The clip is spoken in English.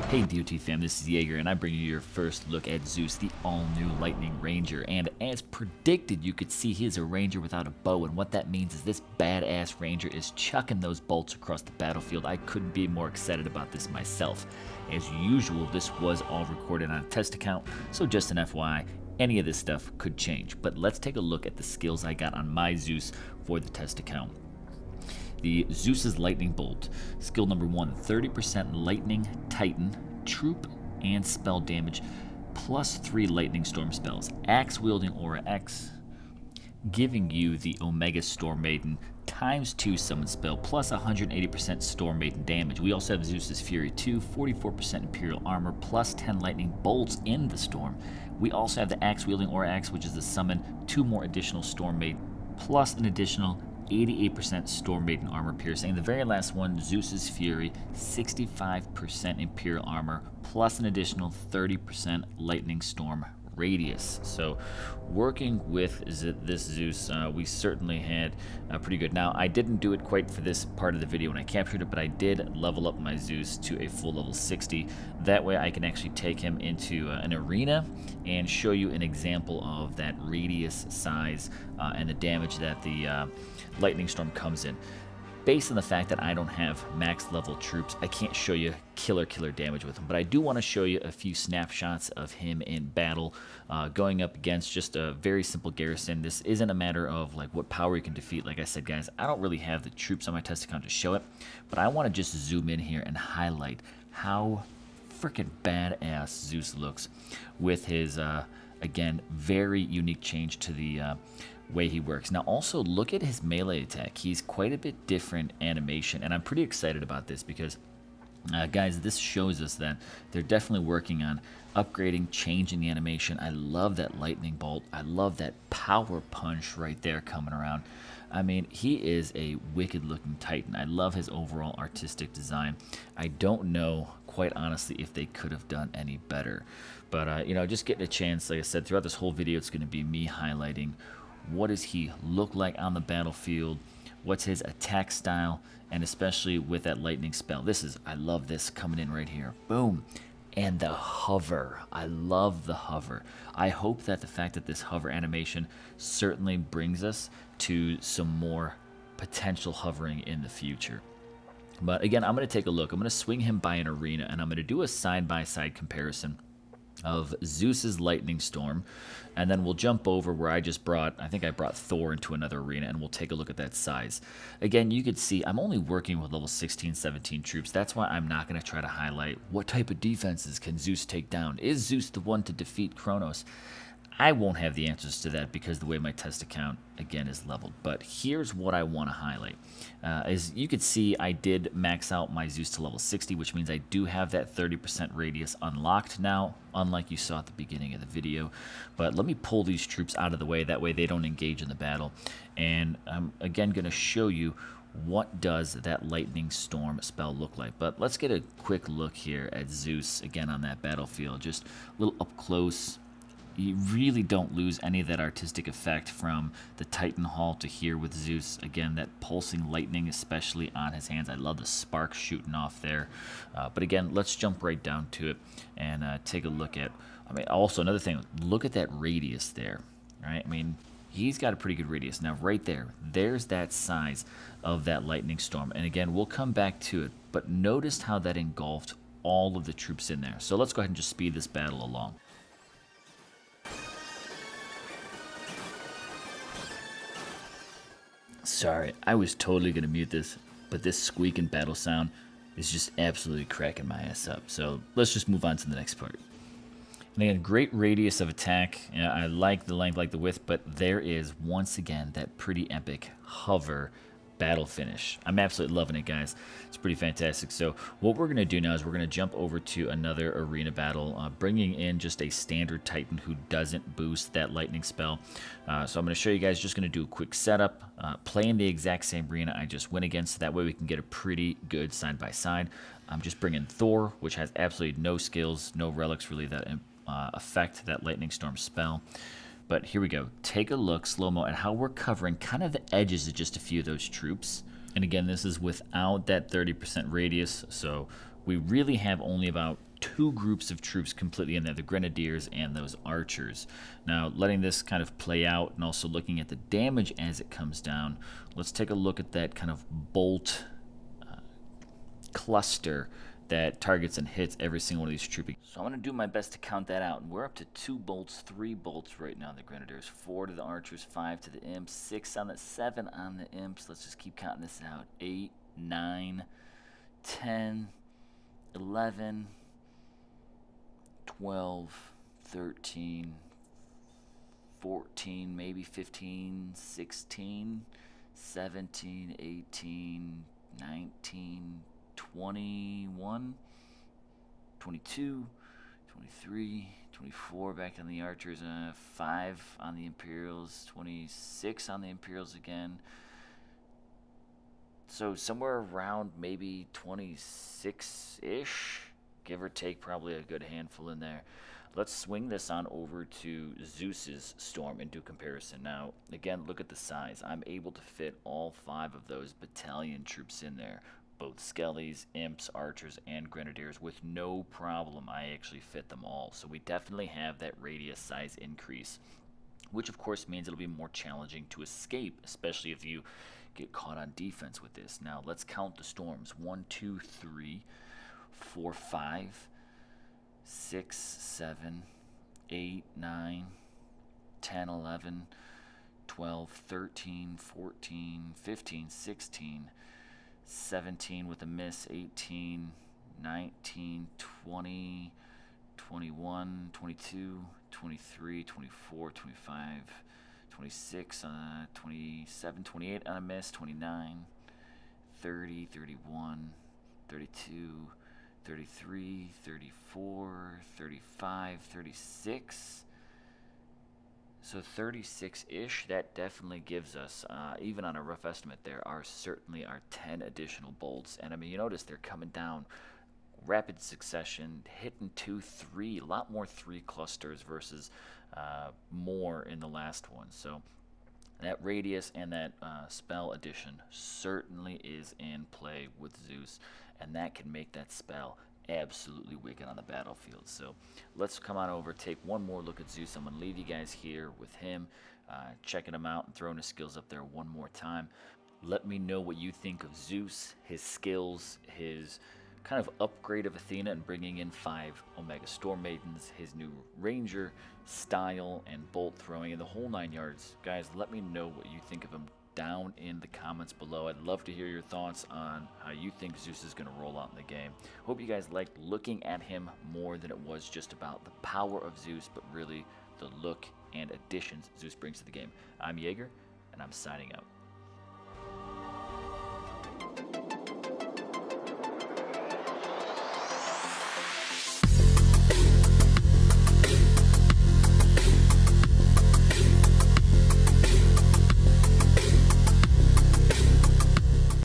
Hey DOT fam, this is Jaeger, and I'm bringing you your first look at Zeus, the all-new Lightning Ranger. And as predicted, you could see he is a ranger without a bow, and what that means is this badass ranger is chucking those bolts across the battlefield. I couldn't be more excited about this myself. As usual, this was all recorded on a test account, so just an FYI, any of this stuff could change. But let's take a look at the skills I got on my Zeus for the test account. The Zeus's Lightning Bolt. Skill number 1, 30% Lightning Titan, troop and spell damage, plus 3 Lightning Storm spells. Axe wielding Aura X, giving you the Omega Storm Maiden times 2 summon spell, plus 180% Storm Maiden damage. We also have Zeus's Fury 2, 44% Imperial Armor, plus 10 Lightning Bolts in the Storm. We also have the Axe wielding Aura X, which is the summon 2 more additional Storm Maiden, plus an additional 88% Storm Maiden armor piercing. The very last one, Zeus's Fury, 65% Imperial armor, plus an additional 30% Lightning Storm radius. So working with this Zeus, we certainly had pretty good. Now, I didn't do it quite for this part of the video when I captured it, but I did level up my Zeus to a full level 60. That way I can actually take him into an arena and show you an example of that radius size and the damage that the Lightning Storm comes in. Based on the fact that I don't have max level troops, I can't show you killer damage with him, but I do want to show you a few snapshots of him in battle, going up against just a very simple garrison. This isn't a matter of like what power you can defeat. Like I said, guys, I don't really have the troops on my test account to show it, but I want to just zoom in here and highlight how freaking badass Zeus looks with his again, very unique change to the way he works. Now also look at his melee attack. He's quite a bit different animation, and I'm pretty excited about this because guys, this shows us that they're definitely working on upgrading, changing the animation. I love that lightning bolt. I love that power punch right there coming around. I mean, he is a wicked looking Titan. I love his overall artistic design. I don't know, quite honestly, if they could have done any better. But, you know, just getting a chance, like I said, throughout this whole video, it's going to be me highlighting what does he look like on the battlefield, what's his attack style, and especially with that lightning spell. I love this coming in right here. Boom. And the hover. I love the hover. I hope that the fact that this hover animation certainly brings us to some more potential hovering in the future. But again, I'm going to take a look. I'm going to swing him by an arena, and I'm going to do a side-by-side comparison of Zeus's Lightning Storm, and then we'll jump over where I think I brought Thor into another arena, and we'll take a look at that size. Again, you could see I'm only working with level 16, 17 troops. That's why I'm not going to try to highlight what type of defenses can Zeus take down. Is Zeus the one to defeat Kronos? I won't have the answers to that because the way my test account, again, is leveled. But here's what I want to highlight. As you can see, I did max out my Zeus to level 60, which means I do have that 30% radius unlocked now, unlike you saw at the beginning of the video. But let me pull these troops out of the way. That way they don't engage in the battle. And I'm, again, going to show you what does that Lightning Storm spell look like. But let's get a quick look here at Zeus, again, on that battlefield. Just a little up close. You really don't lose any of that artistic effect from the Titan Hall to here with Zeus. Again, that pulsing lightning, especially on his hands. I love the sparks shooting off there. But again, let's jump right down to it and take a look at, I mean, also another thing, look at that radius there, right? I mean, he's got a pretty good radius. Now, right there, there's that size of that lightning storm. And again, we'll come back to it, but notice how that engulfed all of the troops in there. So let's go ahead and just speed this battle along. Sorry, I was totally going to mute this, but this squeaking battle sound is just absolutely cracking my ass up. So let's just move on to the next part. And again, great radius of attack. You know, I like the length, like the width, but there is, once again, that pretty epic hover battle finish. I'm absolutely loving it, guys. It's pretty fantastic. So what we're going to do now is we're going to jump over to another arena battle, bringing in just a standard Titan who doesn't boost that lightning spell. So I'm going to show you guys, just going to do a quick setup, playing the exact same arena I just went against. That way we can get a pretty good side-by-side. I'm just bringing Thor, which has absolutely no skills, no relics really that affect that lightning storm spell. But here we go. Take a look, slow-mo, at how we're covering kind of the edges of just a few of those troops. And again, this is without that 30% radius, so we really have only about 2 groups of troops completely in there, the Grenadiers and those archers. Now, letting this kind of play out and also looking at the damage as it comes down, let's take a look at that kind of bolt cluster that targets and hits every single one of these troops. So I'm going to do my best to count that out. And we're up to 2 bolts, 3 bolts right now, the Grenadiers, 4 to the archers, 5 to the imps, 6 on the 7 on the imps. Let's just keep counting this out. 8, 9, 10, 11, 12, 13, 14, maybe 15, 16, 17, 18, 19, 21, 22, 23, 24 back on the archers, 5 on the Imperials, 26 on the Imperials again. So somewhere around maybe 26-ish, give or take, probably a good handful in there. Let's swing this on over to Zeus's storm and do comparison. Now, again, look at the size. I'm able to fit all 5 of those battalion troops in there. Both skellies, imps, archers, and grenadiers with no problem. I actually fit them all. So we definitely have that radius size increase, which of course means it'll be more challenging to escape, especially if you get caught on defense with this. Now let's count the storms. 1, 2, 3, 4, 5, 6, 7, 8, 9, 10, 11, 12, 13, 14, 15, 16, 17 with a miss, 18, 19, 20, 21, 22, 23, 24, 25, 26, 27, 28 on a miss, 29, 30, 31, 32, 33, 34, 35, 36. So 36-ish, that definitely gives us, even on a rough estimate, there are certainly 10 additional bolts. And I mean, you notice they're coming down rapid succession, hitting 2, 3, a lot more 3 clusters versus more in the last one. So that radius and that spell addition certainly is in play with Zeus, and that can make that spell absolutely wicked on the battlefield. So let's come on over, take one more look at Zeus. I'm going to leave you guys here with him, checking him out and throwing his skills up there one more time. Let me know what you think of Zeus, his skills, his kind of upgrade of Athena and bringing in 5 Omega Storm Maidens, his new Ranger style and bolt throwing, and the whole 9 yards. Guys, let me know what you think of him down in the comments below. I'd love to hear your thoughts on how you think Zeus is going to roll out in the game. Hope you guys liked looking at him more than it was just about the power of Zeus, but really the look and additions Zeus brings to the game. I'm Jaeger, and I'm signing out.